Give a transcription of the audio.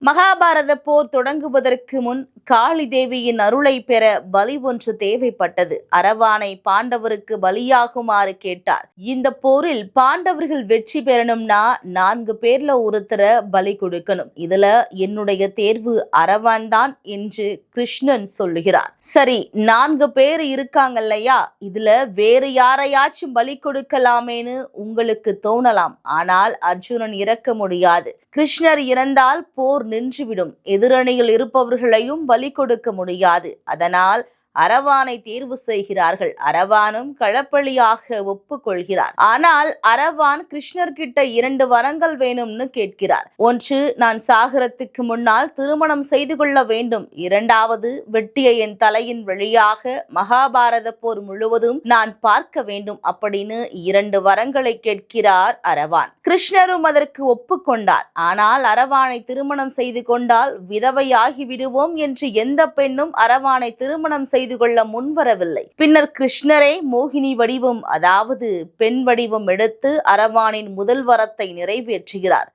மகாபாரத போர் தொடங்குவதற்கு முன் காளி தேவியின் அருளை பெற பலி ஒன்று தேவைப்பட்டது. அரவானை பாண்டவருக்கு பலியாகுமாறு கேட்டார். இந்த போரில் பாண்டவர்கள் வெற்றி பெறணும்னா 4 பேர்ல ஒருத்தர பலி கொடுக்கணும். இதுல என்னுடைய தேர்வு அரவான் தான் என்று கிருஷ்ணன் சொல்லுகிறார். சரி, 4 பேர் இருக்காங்க இல்லையா, இதுல வேறு யாரையாச்சும் பலி கொடுக்கலாமேன்னு உங்களுக்கு தோணலாம். ஆனால் அர்ஜுனன் இறக்க முடியாது. கிருஷ்ணர் இறந்தால் போர் நின்றுவிடும். எதிரணியில் இருப்பவர்களையும் பலி கொடுக்க முடியாது. அதனால் அரவானை தேர்வு செய்கிறார்கள். அரவானும் களப்பலியாக ஒப்புக்கொள்கிறார். ஆனால் அரவான் கிருஷ்ணர் கிட்ட 2 வரங்கள் வேணும்னு கேட்கிறார். ஒன்று, நான் சாகரத்துக்கு முன்னால் திருமணம் செய்து கொள்ள வேண்டும். 2வது, வெட்டிய என் தலையின் வழியாக மகாபாரத போர் முழுவதும் நான் பார்க்க வேண்டும் அப்படின்னு 2 வரங்களை கேட்கிறார் அரவான். கிருஷ்ணரும் அதற்கு ஒப்புக்கொண்டார். ஆனால் அரவானை திருமணம் செய்து கொண்டால் விதவையாகி விடுவோம் என்று எந்த பெண்ணும் அரவானை திருமணம் செய்து கொள்ள முன்வரவில்லை. பின்னர் கிருஷ்ணரே மோகினி வடிவம், அதாவது பெண் வடிவம் எடுத்து அரவானின் முதல் வரத்தை நிறைவேற்றுகிறார்.